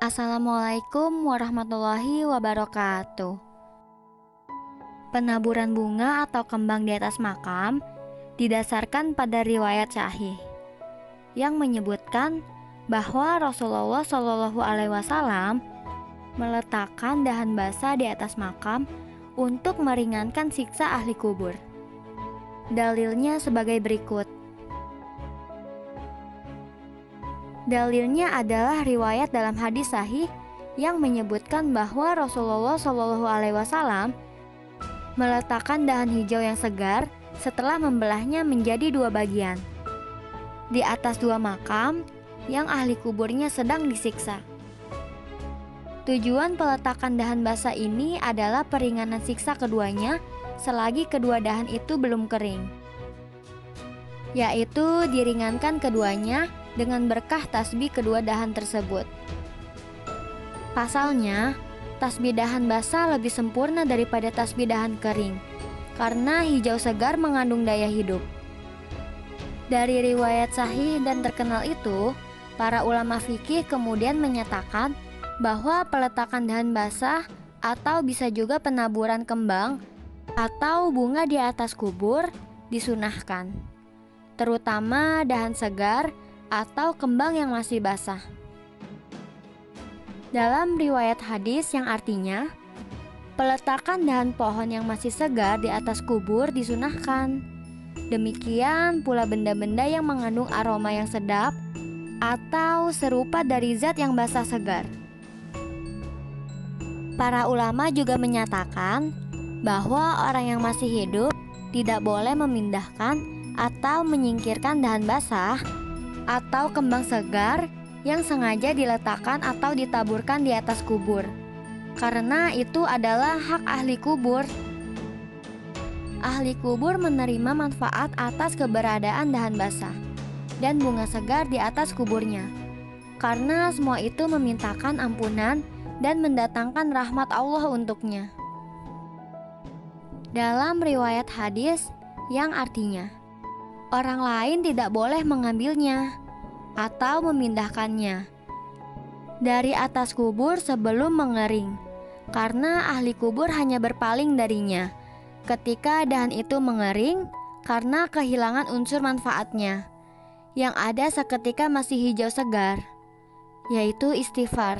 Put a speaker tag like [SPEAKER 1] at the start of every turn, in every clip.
[SPEAKER 1] Assalamualaikum warahmatullahi wabarakatuh. Penaburan bunga atau kembang di atas makam didasarkan pada riwayat sahih yang menyebutkan bahwa Rasulullah Shallallahu Alaihi Wasallam meletakkan dahan basah di atas makam untuk meringankan siksa ahli kubur. Dalilnya sebagai berikut. Dalilnya adalah riwayat dalam hadis sahih yang menyebutkan bahwa Rasulullah Shallallahu Alaihi Wasallam meletakkan dahan hijau yang segar setelah membelahnya menjadi dua bagian di atas dua makam yang ahli kuburnya sedang disiksa. Tujuan peletakan dahan basah ini adalah peringanan siksa keduanya selagi kedua dahan itu belum kering, yaitu diringankan keduanya dengan berkah tasbih kedua dahan tersebut. Pasalnya, tasbih dahan basah lebih sempurna daripada tasbih dahan kering, karena hijau segar mengandung daya hidup. Dari riwayat sahih dan terkenal itu, para ulama fikih kemudian menyatakan bahwa peletakan dahan basah atau bisa juga penaburan kembang atau bunga di atas kubur disunahkan, terutama dahan segar atau kembang yang masih basah. Dalam riwayat hadis yang artinya, peletakan dahan pohon yang masih segar di atas kubur disunahkan. Demikian pula benda-benda yang mengandung aroma yang sedap atau serupa dari zat yang basah segar. Para ulama juga menyatakan bahwa orang yang masih hidup tidak boleh memindahkan atau menyingkirkan dahan basah atau kembang segar yang sengaja diletakkan atau ditaburkan di atas kubur, karena itu adalah hak ahli kubur. Ahli kubur menerima manfaat atas keberadaan dahan basah dan bunga segar di atas kuburnya, karena semua itu memintakan ampunan dan mendatangkan rahmat Allah untuknya. Dalam riwayat hadis yang artinya, orang lain tidak boleh mengambilnya atau memindahkannya dari atas kubur sebelum mengering, karena ahli kubur hanya berpaling darinya ketika dahan itu mengering karena kehilangan unsur manfaatnya yang ada seketika masih hijau segar, yaitu istighfar,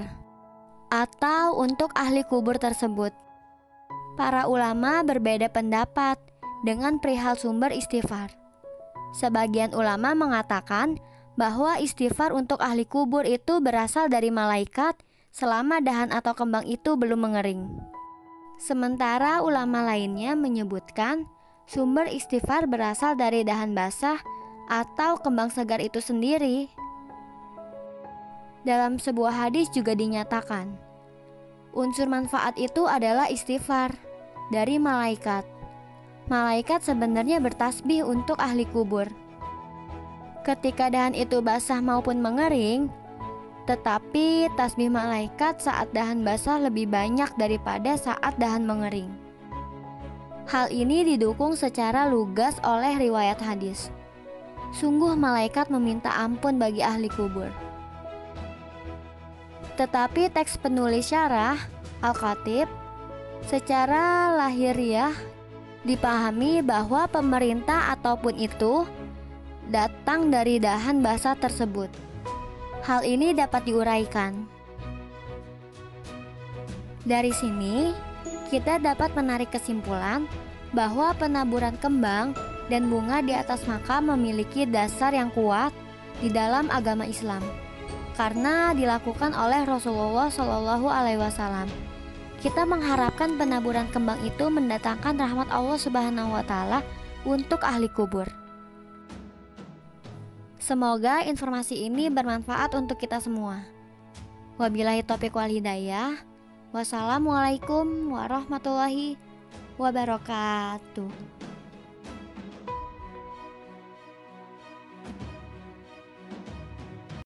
[SPEAKER 1] atau untuk ahli kubur tersebut. Para ulama berbeda pendapat dengan perihal sumber istighfar. Sebagian ulama mengatakan bahwa istighfar untuk ahli kubur itu berasal dari malaikat selama dahan atau kembang itu belum mengering. Sementara ulama lainnya menyebutkan sumber istighfar berasal dari dahan basah atau kembang segar itu sendiri. Dalam sebuah hadis juga dinyatakan, unsur manfaat itu adalah istighfar dari malaikat. Malaikat sebenarnya bertasbih untuk ahli kubur ketika dahan itu basah maupun mengering, tetapi tasbih malaikat saat dahan basah lebih banyak daripada saat dahan mengering. Hal ini didukung secara lugas oleh riwayat hadis. Sungguh malaikat meminta ampun bagi ahli kubur. Tetapi teks penulis syarah Al-Khatib secara lahiriah dipahami bahwa pemerintah ataupun itu datang dari dahan basah tersebut. Hal ini dapat diuraikan. Dari sini, kita dapat menarik kesimpulan bahwa penaburan kembang dan bunga di atas makam memiliki dasar yang kuat di dalam agama Islam, karena dilakukan oleh Rasulullah Shallallahu Alaihi Wasallam. Kita mengharapkan penaburan kembang itu mendatangkan rahmat Allah Subhanahu Wa Taala untuk ahli kubur. Semoga informasi ini bermanfaat untuk kita semua. Wabillahi taufiq wal hidayah. Wassalamualaikum warahmatullahi wabarakatuh.